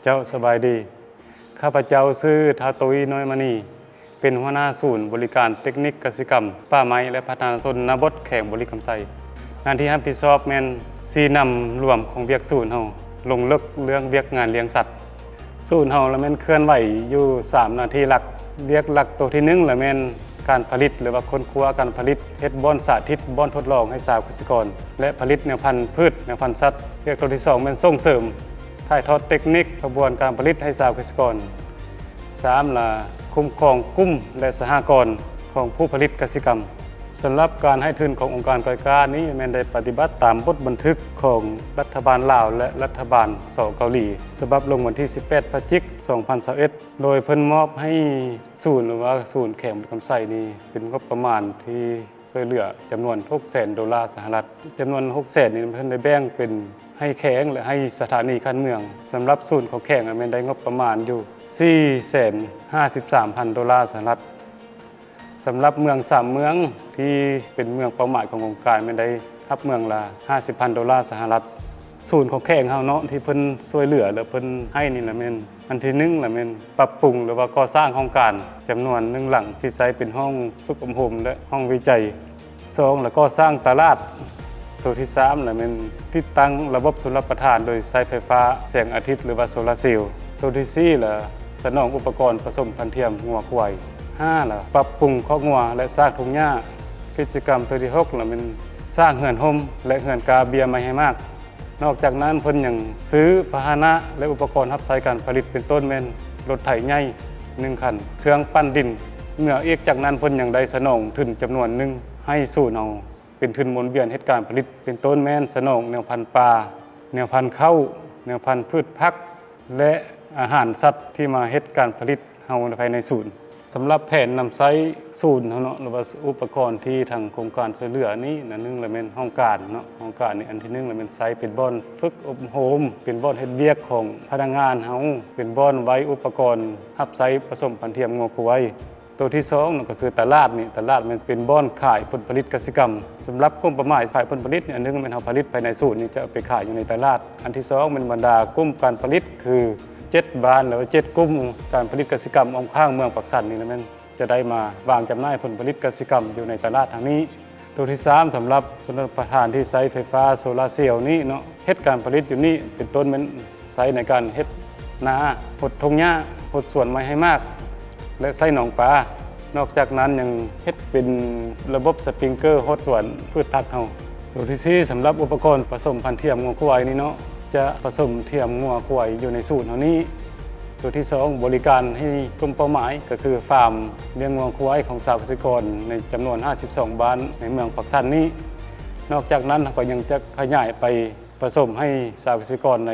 เจ้าสบายดีข้าพเจ้าชื่อทาตุยน้อยมณีเป็นหัวหน้าศูนย์บริการเทคนิคกสิกรรมป่าไม้และพัฒนาชนบทแข่งบริคำไซงานที่รับผิดชอบแม่นสีนำรวมของเวียกศูนย์เฮาลงลึกเรื่องเวียกงานเลี้ยงสัตว์ศูนย์เฮาละแม่นเคลื่อนไหวอยู่3หน้าที่หลักเวียกหลักตัวที่1ละแม่นการผลิตหรือว่าค้นคว้าการผลิตเฮ็ดบ่อนสาธิตบ่อนทดลองให้ชาวเกษตรกรและผลิตแนวพันธุ์พืชแนวพันธุ์สัตว์เวียกตัวที่2แม่นส่งเสริมถ่ายทอดเทคนิคกระบวนการผลิตให้ชาวเกษตรกร3ล่ะคุ้มครองกลุ่มและสหกรณ์ของผู้ผลิตกสิกรรมสำหรับการให้ทุนขององค์การก่อการนี้แม่นได้ปฏิบัติตามบทบันทึกของรัฐบาลลาวและรัฐบาลสเกาหลีฉบับลงวันที่18พฤศจิกายน2021โดยเพิ่นมอบให้ศูนย์หรือว่าศูนย์แข่งกำไสนี้เป็นงบประมาณที่ช่วยเหลือจำนวน$600,000สหรัฐจำนวน$600,000นี้เพิ่นได้แบ่งเป็นให้แข่งและให้สถานีคันเมืองสำหรับศูนย์ของแข่งแม่นได้งบประมาณอยู่$453,000สหรัฐสำหรับเมือง3เมืองที่เป็นเมืองเป้าหมายของโครงการแม่นได้รับเมืองละ$50,000สหรัฐศูนย์ของแข่งเฮาเนาะที่เพิ่นช่วยเหลือและเพิ่นให้นี่ล่ะแม่นอันที่1ล่ะแม่นปรับปรุงหรือว่าก่อสร้างโครงการจำนวน1หลังที่ใช้เป็นห้องฝึกอบรมและห้องวิจัย2แล้วก็สร้างตลาดตัวที่3ล่ะแม่นติดตั้งระบบชลประทานโดยใช้ไฟฟ้าแสงอาทิตย์หรือว่าโซลาร์เซลล์ตัวที่4ล่ะสนองอุปกรณ์ผสมพันธุ์เทียมงัวควาย5ล่ะปรับปรุงคอกงัวและสร้างทุ่งหญ้ากิจกรรมตัวที่6ล่ะเป็นสร้างเรือนห่มและเรือนกาเบียไม่ให้มากนอกจากนั้นเพิ่นยังซื้อพาหนะและอุปกรณ์รับใช้การผลิตเป็นต้นแม่นรถไถใหญ่1คันเครื่องปั้นดินเมื่ออีกจากนั้นเพิ่นยังได้สนองทุนจำนวนหนึ่งให้สู่เฮาเป็นทุนหมุนเวียนเฮ็ดการผลิตเป็นต้นแม่นสนองแนวพันธุ์ปลาแนวพันธุ์ข้าวแนวพันธุ์พืชผักและอาหารสัตว์ที่มาเฮ็ดการผลิตเฮาภายในศูนย์สำหรับแผนนำใช้ศูนย์เนาะหรือว่าอุปกรณ์ที่ทางโครงการช่วยเหลือนี้นั่นนึงละแม่นห้องการเนาะห้องการนี่อันที่1ละแม่นใช้เป็นบ่อนฝึกอบรมเป็นบ่อนเฮ็ดเวียกของพนักงานเฮาเป็นบ่อนไว้อุปกรณ์รับใช้ผสมพันธุ์เทียมงัวควายตัวที่2นั่นก็คือตลาดนี่ตลาดมันเป็นบ่อนขายผลผลิตกสิกรรมสำหรับกลุ่มเป้าหมายขายผลผลิตนี่อันนึงแม่นเฮาผลิตภายในศูนย์นี่จะเอาไปขายอยู่ในตลาดอันที่2เป็นบรรดากลุ่มการผลิตคือ7บ้านหรือว่า7กลุ่มการผลิตกสิกรรมอ้อมข้างเมืองปักสันนี่นะแม่นจะได้มาวางจำหน่ายผลผลิตกสิกรรมอยู่ในตลาดทางนี้ตัวที่3สำหรับชนประทานที่ใช้ไฟฟ้าโซลาร์เซลล์นี้เนาะเฮ็ดการผลิตอยู่นี่เป็นต้นมันใช้ในการเฮ็ดนาหดทุ่งหญ้าหดสวนไม้ให้มากและใช้หนองปลานอกจากนั้นยังเฮ็ดเป็นระบบสปริงเกอร์หดสวนพืชผักเฮาตัวที่4สำหรับอุปกรณ์ผสมพันธุ์เทียมงัวควายนี่เนาะจะผสมเทียมงัวควายอยู่ในศูนย์เฮานี้ตัวที่2บริการให้กลุ่มเป้าหมายก็คือฟาร์มเลี้ยงงัวควายของชาวเกษตรกรในจำนวน52บ้านในเมืองปักสันนี้นอกจากนั้นก็ยังจะขยายไปผสมให้ชาวเกษตรกรใน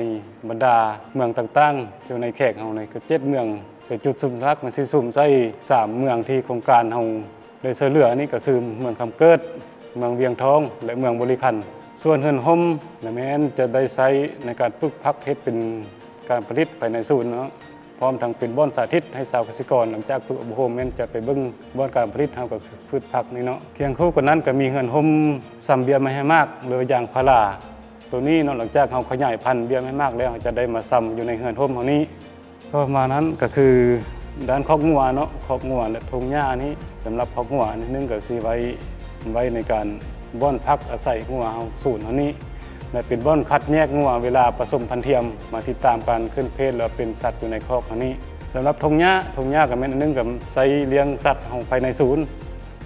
บรรดาเมืองต่างๆอยู่ในแขกเฮาในก็7เมืองเป็นจุดซุ่มซักมันสิซุ่มใส่3เมืองที่โครงการเฮาได้ช่วยเหลือนี่ก็คือเมืองคำเกิดเมืองเวียงทองและเมืองบริคันส่วนเฮือนห่มและแม้นจะได้ใช้ในการปลูกผักเฮ็ดเป็นการผลิตภายในศูนย์เนาะพร้อมทั้งเป็นบ่อนสาธิตให้ชาวเกษตรกรหลังจากปลูกอบรมแม่นจะไปเบิ่งบ่อนการผลิตเฮาก็คือพืชผักนี่เนาะเคียงคู่กันนั้นก็มีเฮือนห่มซ้ำเบี้ยไม้ให้มากหรือยางพาราตัวนี้เนาะหลังจากเฮาขยายพันธุ์เบี้ยไม้มากแล้วจะได้มาซ้ำอยู่ในเฮือนห่มเฮานี้ประมาณนั้นก็คือด้านคอกงัวเนาะคอกงัวและทุ่งหญ้านี้สำหรับคอกงัวนี่นึงก็สิไว้ในการบ่อนพักอาศัยงัวเฮาศูนย์เฮานี้และเป็นบ่อนคัดแยกงัวเวลาผสมพันธุ์เทียมมาติดตามการขึ้นเพศแล้วเป็นสัตว์อยู่ในคอกอันนี้สำหรับทุ่งหญ้าก็เป็นอันนึงกับใช้เลี้ยงสัตว์ภายในศูนย์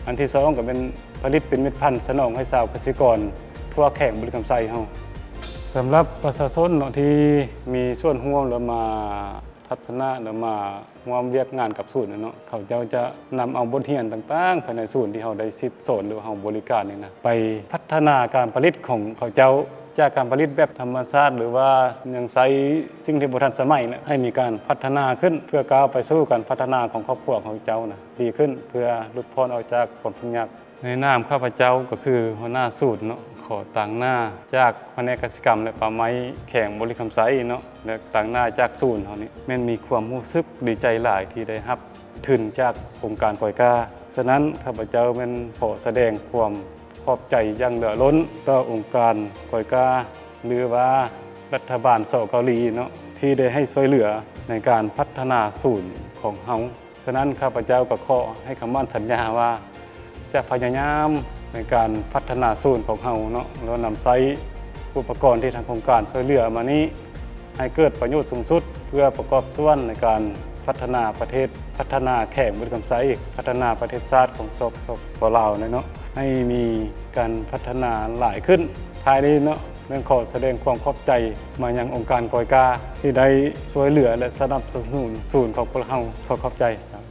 อันที่2ก็เป็นผลิตเป็นเม็ดพันธุ์สนองให้ชาวเกษตรกรทั่วแข่งบริคำไซเฮาสำหรับประชาชนที่มีส่วนร่วมหรือมาทัศนะหรือมาร่วมเวียกงานกับศูนย์เนาะเขาจะนำเอาบทเรียนต่างๆภายในศูนย์ที่เขาได้สิทธิ์สอนหรือเขาบริการนี่นะไปพัฒนาการผลิตของเขาจากการผลิตแบบธรรมชาติหรือว่ายังใช้สิ่งที่บ่ทันสมัยนะให้มีการพัฒนาขึ้นเพื่อก้าวไปสู่การพัฒนาของครอบครัวของเจ้านะดีขึ้นเพื่อหลุดพ้นออกจากความทุกข์ยากในนามข้าพเจ้าก็คือหัวหน้าศูนย์เนาะขอต่างหน้าจากแผนกกสิกรรมและป่าไม้แข่งบริคำไซเนาะและต่างหน้าจากศูนย์เฮานี้แม่นมีความรู้สึกดีใจหลายที่ได้รับทุนจากองค์การก่อยกาฉะนั้นข้าพเจ้าแม่นขอแสดงความขอบใจอย่างเหลือล้นต่อองค์การก่อยกาหรือว่า รัฐบาลสเกาหลีเนาะที่ได้ให้ช่วยเหลือในการพัฒนาศูนย์ของเฮาฉะนั้นข้าพเจ้าก็ขอให้คำมั่นสัญญาว่าจะพยายามในการพัฒนาศูนย์ของเฮาเนาะแล้วนำใช้อุปกรณ์ที่ทางโครงการช่วยเหลือมานี้ให้เกิดประโยชน์สูงสุดเพื่อประกอบส่วนในการพัฒนาประเทศพัฒนาแขกบุรีคำไซพัฒนาประเทศชาติของสปลาวเนาะให้มีการพัฒนาหลายขึ้นท้ายนี้เนาะเรื่องขอแสดงความขอบใจมายังองค์การกอยกาที่ได้ช่วยเหลือและสนับสนุนศูนย์ของพวกเราขอขอบใจครับ